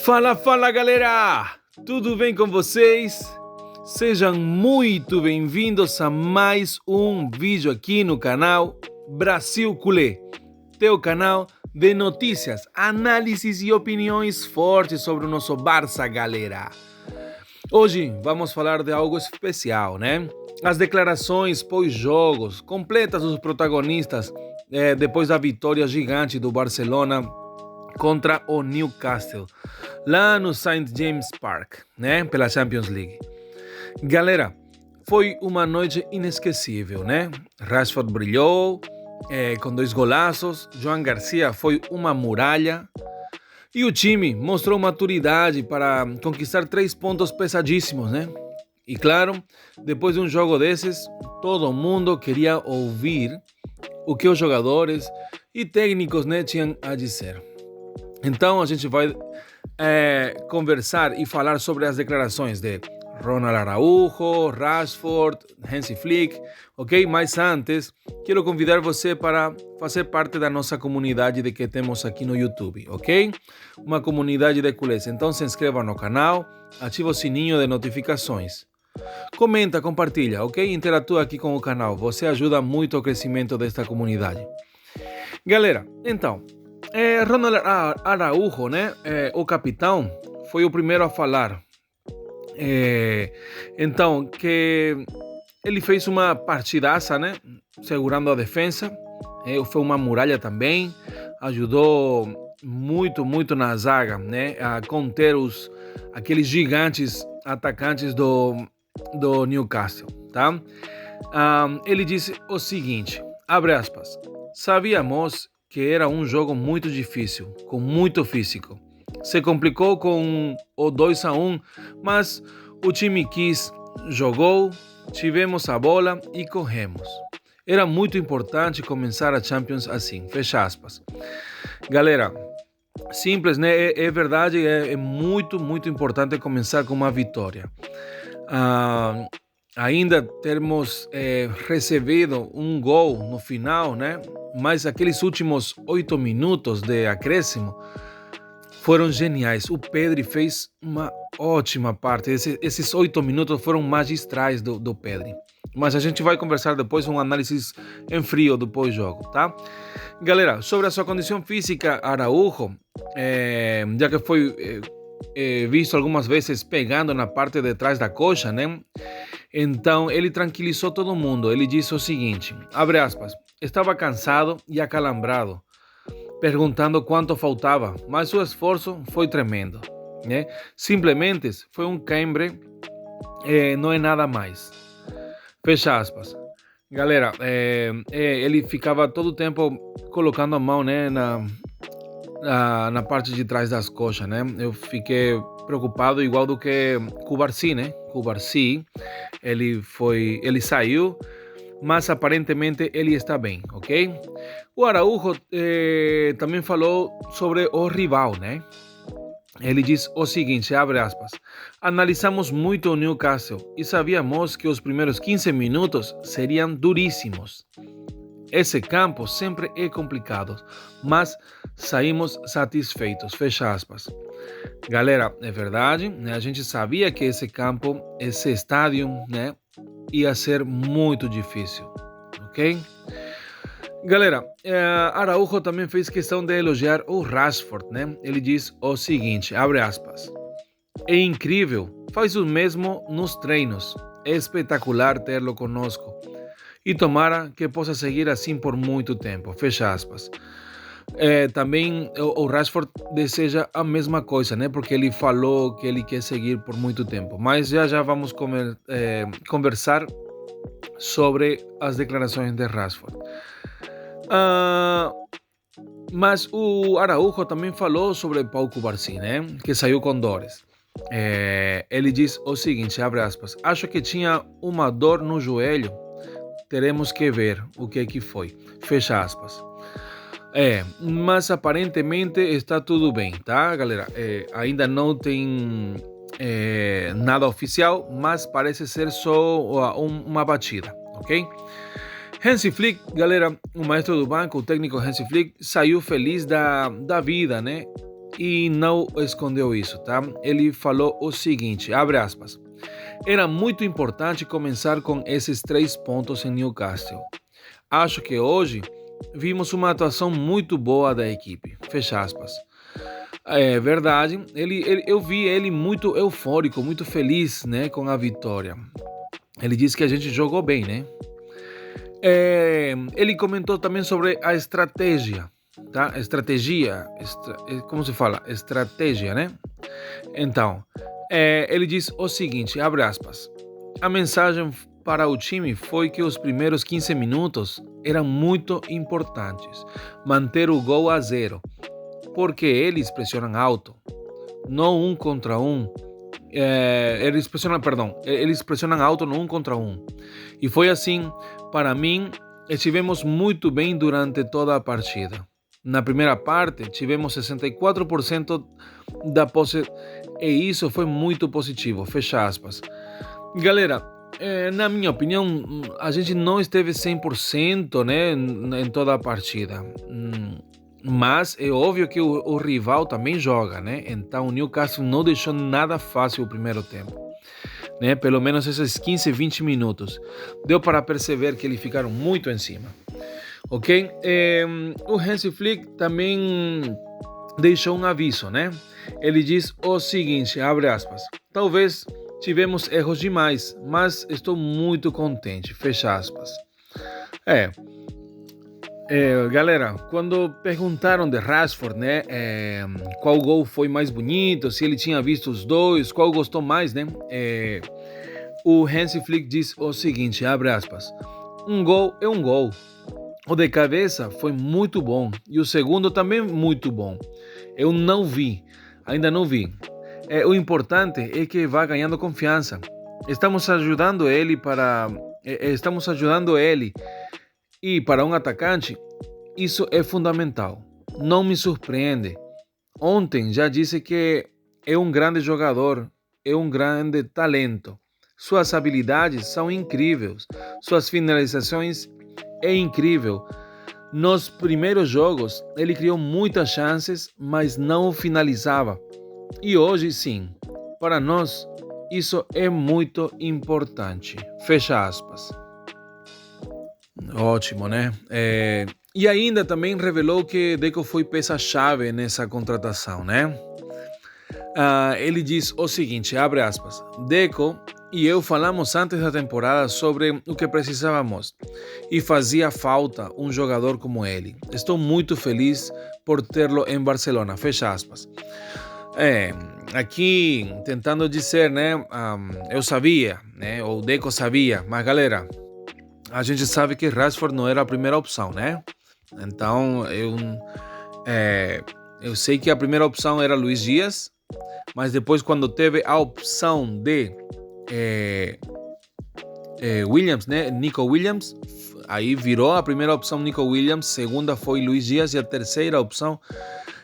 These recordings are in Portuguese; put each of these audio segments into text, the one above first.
Fala, fala galera! Tudo bem com vocês? Sejam muito bem-vindos a mais um vídeo aqui no canal Brasil Culé, teu canal de notícias, análises e opiniões fortes sobre o nosso Barça, galera. Hoje vamos falar de algo especial, né? As declarações pós-jogos completas dos protagonistas depois da vitória gigante do Barcelona contra o Newcastle, lá no St. James Park, né? Pela Champions League. Galera, foi uma noite inesquecível, né? Rashford brilhou com 2 golaços, Joan Garcia foi uma muralha e o time mostrou maturidade para conquistar 3 pontos pesadíssimos, né? E claro, depois de um jogo desses, todo mundo queria ouvir o que os jogadores e técnicos, né, tinham a dizer. Então a gente vai conversar e falar sobre as declarações de Ronald Araujo, Rashford, Hansi Flick, ok? Mas antes, quero convidar você para fazer parte da nossa comunidade que temos aqui no YouTube, ok? Uma comunidade de culés. Então se inscreva no canal, ative o sininho de notificações. Comenta, compartilha, ok? Interatua aqui com o canal. Você ajuda muito ao crescimento desta comunidade. Galera, então, Ronald Araujo, né? O capitão, foi o primeiro a falar. Então, que ele fez uma partidaça, né? Segurando a defesa. Foi uma muralha também. Ajudou muito na zaga, né? A conter aqueles gigantes atacantes do Newcastle, tá? Ele disse o seguinte, abre aspas, sabíamos que era um jogo muito difícil, com muito físico. Se complicou com o 2-1, mas o time quis, jogou, tivemos a bola e corremos. Era muito importante começar a Champions assim, fecha aspas. Galera, simples, né? É verdade, é muito importante começar com uma vitória. Ainda termos recebido um gol no final, né? Mas aqueles últimos 8 minutos de acréscimo foram geniais. O Pedri fez uma ótima parte. Esses 8 minutos foram magistrais do Pedri. Mas a gente vai conversar depois um análise em frio do pós-jogo, tá? Galera, sobre a sua condição física, Araujo, já que foi visto algumas vezes pegando na parte de trás da coxa, né? Então ele tranquilizou todo mundo. Ele disse o seguinte, abre aspas, estava cansado e acalambrado, perguntando quanto faltava, mas o esforço foi tremendo, né? Simplesmente foi um cãibra, não é nada mais. Fecha aspas. Galera, ele ficava todo o tempo colocando a mão, né, na parte de trás das coxas, né? Eu fiquei preocupado igual do que Cubarsí, né? Cubarsí, ele saiu, mas aparentemente ele está bem, ok? O Araujo também falou sobre o rival, né? Ele diz o seguinte, abre aspas, analisamos muito o Newcastle e sabíamos que os primeiros 15 minutos seriam duríssimos. Esse campo sempre é complicado, mas saímos satisfeitos, fecha aspas. Galera, é verdade, né? A gente sabia que esse campo, esse estádio, né, ia ser muito difícil, ok? Galera, Araujo também fez questão de elogiar o Rashford, né? Ele diz o seguinte, abre aspas, é incrível, faz o mesmo nos treinos, é espetacular tê-lo conosco. E tomara que possa seguir assim por muito tempo, fecha aspas. Também o Rashford deseja a mesma coisa, né? Porque ele falou que ele quer seguir por muito tempo. Mas já vamos conversar sobre as declarações de Rashford. Mas o Araujo também falou sobre Pau Cubarsí, né? Que saiu com dores. Ele diz o seguinte, abre aspas, acho que tinha uma dor no joelho. Teremos que ver o que foi. Fecha aspas. Mas aparentemente está tudo bem, tá, galera? Ainda não tem nada oficial, mas parece ser só uma batida, ok? Hansi Flick, galera, o maestro do banco, o técnico Hansi Flick, saiu feliz da vida, né? e não escondeu isso, tá? Ele falou o seguinte, abre aspas, era muito importante começar com esses 3 pontos em Newcastle. Acho que hoje vimos uma atuação muito boa da equipe, fecha aspas. É verdade, eu vi ele muito eufórico, muito feliz, né, com a vitória. Ele disse que a gente jogou bem, né? Ele comentou também sobre a estratégia, tá? Como se fala? Estratégia, né? Então, ele diz o seguinte, abre aspas, a mensagem para o time foi que os primeiros 15 minutos eram muito importantes, manter o gol a 0, porque eles pressionam alto, não um contra um, eles pressionam alto no 1 contra 1. E foi assim, para mim, estivemos muito bem durante toda a partida. Na primeira parte, tivemos 64% da posse e isso foi muito positivo, fecha aspas. Galera, na minha opinião, a gente não esteve 100%, né, em toda a partida. Mas é óbvio que o rival também joga, né? Então o Newcastle não deixou nada fácil o primeiro tempo, né? Pelo menos esses 15, 20 minutos. Deu para perceber que eles ficaram muito em cima, ok? O Hansi Flick também deixou um aviso, né? Ele diz o seguinte, abre aspas, talvez tivemos erros demais, mas estou muito contente, fecha aspas. Galera, quando perguntaram de Rashford, né, qual gol foi mais bonito, se ele tinha visto os dois, qual gostou mais, né, o Hansi Flick diz o seguinte, abre aspas, um gol é um gol, o de cabeça foi muito bom e o segundo também muito bom, eu não vi, ainda não vi, o importante é que vá ganhando confiança, estamos ajudando ele e para um atacante, isso é fundamental. Não me surpreende. Ontem já disse que é um grande jogador, é um grande talento. Suas habilidades são incríveis. Suas finalizações é incrível. Nos primeiros jogos, ele criou muitas chances, mas não finalizava. E hoje, sim, para nós, isso é muito importante. Fecha aspas. Ótimo, né? E ainda também revelou que Deco foi peça-chave nessa contratação, né? Ele diz o seguinte, abre aspas, Deco e eu falamos antes da temporada sobre o que precisávamos e fazia falta um jogador como ele. Estou muito feliz por tê-lo em Barcelona, fecha aspas. Aqui tentando dizer, né? Eu sabia, né? O Deco sabia, mas galera, a gente sabe que Rashford não era a primeira opção, né? Então, eu sei que a primeira opção era Luís Dias, mas depois quando teve a opção de Williams, né? Nico Williams, aí virou a primeira opção Nico Williams, segunda foi Luís Dias e a terceira opção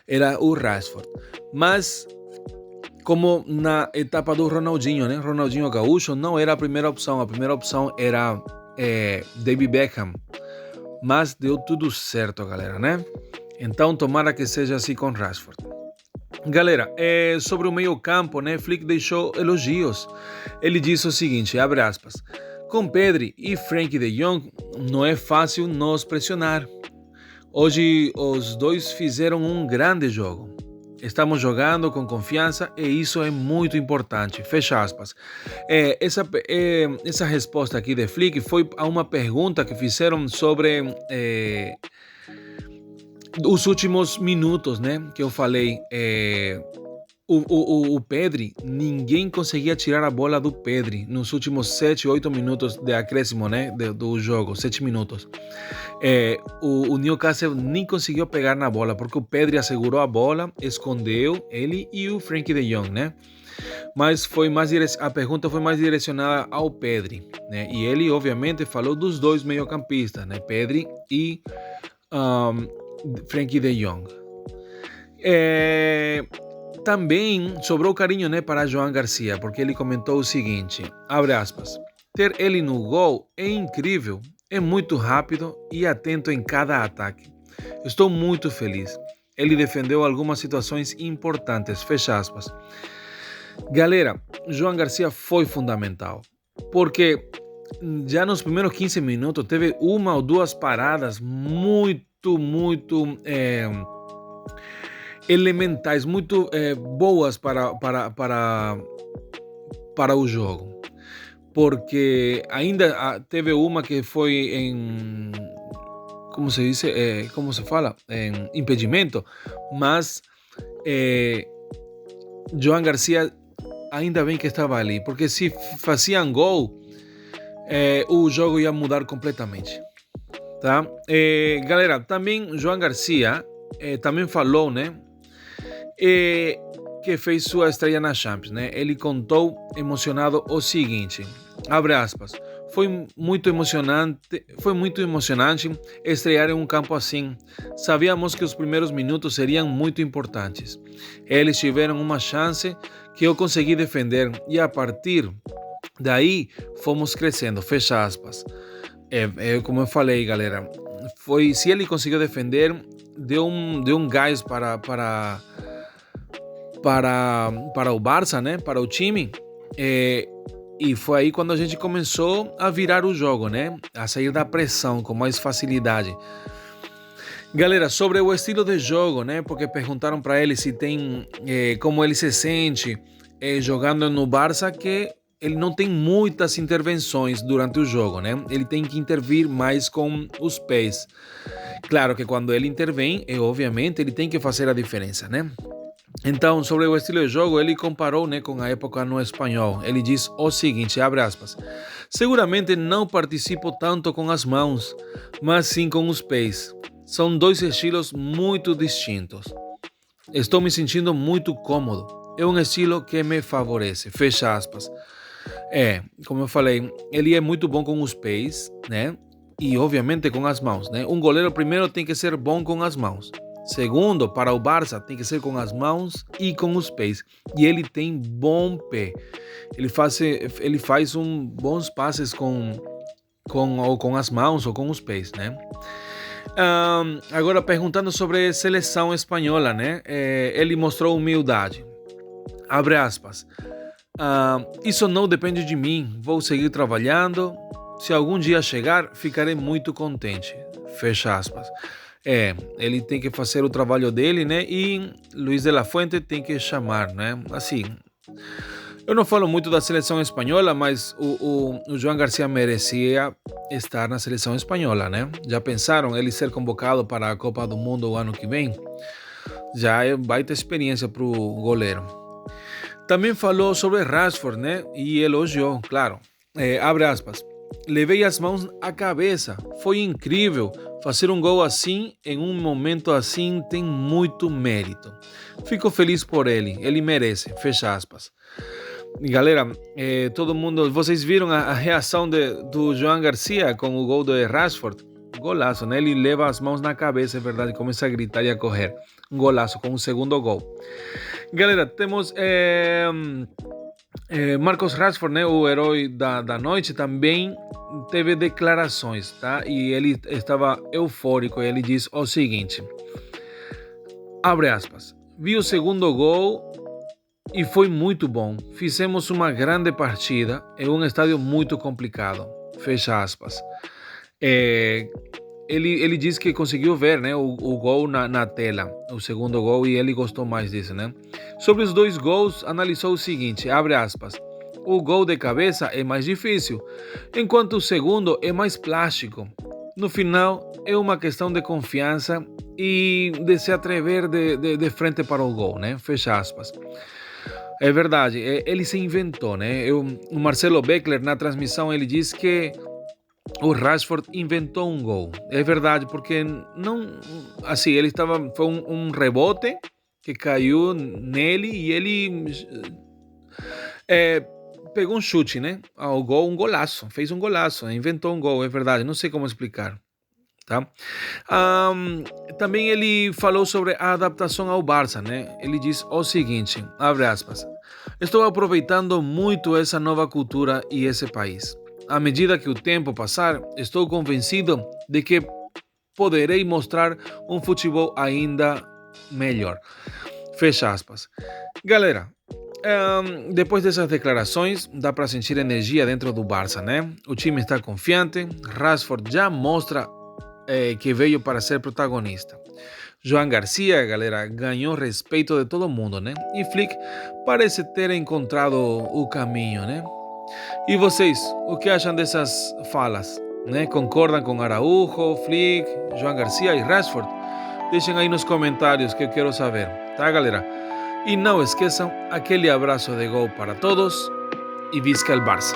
era o Rashford. Mas, como na etapa do Ronaldinho, né? Ronaldinho Gaúcho não era a primeira opção era David Beckham, mas deu tudo certo, galera, né? Então tomara que seja assim com Rashford. Galera, sobre o meio campo, né? Flick deixou elogios. Ele disse o seguinte, abre aspas, com Pedri e Frenkie de Jong não é fácil nos pressionar. Hoje os dois fizeram um grande jogo. Estamos jogando com confiança e isso é muito importante. Fecha aspas. Essa resposta aqui de Flick foi a uma pergunta que fizeram sobre os últimos minutos, né? Que eu falei. O Pedri, ninguém conseguia tirar a bola do Pedri nos últimos 7, 8 minutos de acréscimo, né, do jogo, 7 minutos. O Newcastle nem conseguiu pegar na bola, porque o Pedri assegurou a bola, escondeu ele e o Frenkie de Jong, né? Mas a pergunta foi mais direcionada ao Pedri, né? E ele, obviamente, falou dos dois meio-campistas, né? Pedri e Frenkie de Jong. Também sobrou carinho, né, para João Garcia, porque ele comentou o seguinte, abre aspas, ter ele no gol é incrível, é muito rápido e atento em cada ataque. Estou muito feliz. Ele defendeu algumas situações importantes, fecha aspas. Galera, João Garcia foi fundamental, porque já nos primeiros 15 minutos teve uma ou duas paradas muito elementais, muito boas para o jogo. Porque ainda teve uma que foi em, como se diz, como se fala, em impedimento, mas João Garcia ainda bem que estava ali, porque se faziam gol, o jogo ia mudar completamente, tá? Galera, também João Garcia também falou, né, que fez sua estreia na Champions, né? Ele contou emocionado o seguinte, abre aspas, foi muito emocionante estrear em um campo assim. Sabíamos que os primeiros minutos seriam muito importantes. Eles tiveram uma chance que eu consegui defender e a partir daí fomos crescendo, fecha aspas. Como eu falei, galera, se ele conseguiu defender, deu um gás para o Barça, né? Para o time. E foi aí quando a gente começou a virar o jogo, né? A sair da pressão com mais facilidade. Galera, sobre o estilo de jogo, né? Porque perguntaram para ele se tem como ele se sente jogando no Barça, que ele não tem muitas intervenções durante o jogo, né? Ele tem que intervir mais com os pés. Claro que quando ele intervém, obviamente ele tem que fazer a diferença, né? Então, sobre o estilo de jogo, ele comparou, né, com a época no espanhol. Ele diz o seguinte, abre aspas, seguramente não participo tanto com as mãos, mas sim com os pés. São dois estilos muito distintos. Estou me sentindo muito cômodo. É um estilo que me favorece, fecha aspas. Como eu falei, ele é muito bom com os pés, né? E obviamente com as mãos, né? Um goleiro primeiro tem que ser bom com as mãos. Segundo, para o Barça, tem que ser com as mãos e com os pés. E ele tem bom pé. Ele faz bons passes com as mãos ou com os pés, né? Agora, perguntando sobre a seleção espanhola, né? Ele mostrou humildade. Abre aspas. Isso não depende de mim. Vou seguir trabalhando. Se algum dia chegar, ficarei muito contente. Fecha aspas. Ele tem que fazer o trabalho dele, né? E Luis de la Fuente tem que chamar, né? Assim, eu não falo muito da seleção espanhola, mas o João Garcia merecia estar na seleção espanhola, né? Já pensaram ele ser convocado para a Copa do Mundo o ano que vem? Já é baita experiência para o goleiro. Também falou sobre Rashford, né? E elogiou, claro. Abre aspas. Levei as mãos à cabeça. Foi incrível. Fazer um gol assim, em um momento assim, tem muito mérito. Fico feliz por ele. Ele merece. Fecha aspas. E galera, todo mundo... Vocês viram a reação do João Garcia com o gol de Rashford? Golaço, né? Ele leva as mãos na cabeça, é verdade. Começa a gritar e a correr. Um golaço com o segundo gol. Galera, temos... Marcos Rashford, né, o herói da noite, também teve declarações, tá? E ele estava eufórico e ele diz o seguinte, abre aspas, vi o segundo gol e foi muito bom. Fizemos uma grande partida em um estádio muito complicado. Fecha aspas. Ele disse que conseguiu ver, né, o gol na tela, o segundo gol, e ele gostou mais disso, né? Sobre os dois gols, analisou o seguinte, abre aspas, o gol de cabeça é mais difícil, enquanto o segundo é mais plástico. No final, é uma questão de confiança e de se atrever de frente para o gol, né? Fecha aspas. É verdade, ele se inventou, né? O Marcelo Beckler, na transmissão, ele disse que o Rashford inventou um gol. É verdade, porque não, assim, foi um rebote que caiu nele e ele pegou um chute, né? Ao gol, um golaço, fez um golaço, inventou um gol, é verdade, não sei como explicar, tá? Também ele falou sobre a adaptação ao Barça, né? Ele diz o seguinte, abre aspas, estou aproveitando muito essa nova cultura e esse país. À medida que o tempo passar, estou convencido de que poderei mostrar um futebol ainda melhor. Fecha aspas. Galera, depois dessas declarações, dá para sentir energia dentro do Barça, né? O time está confiante, Rashford já mostra que veio para ser protagonista. João Garcia, galera, ganhou respeito de todo mundo, né? E Flick parece ter encontrado o caminho, né? E vocês, o que acham dessas falas? Né? Concordam com Araújo, Flick, João Garcia e Rashford? Deixem aí nos comentários que eu quero saber, tá, galera? E não esqueçam aquele abraço de gol para todos e visca el Barça!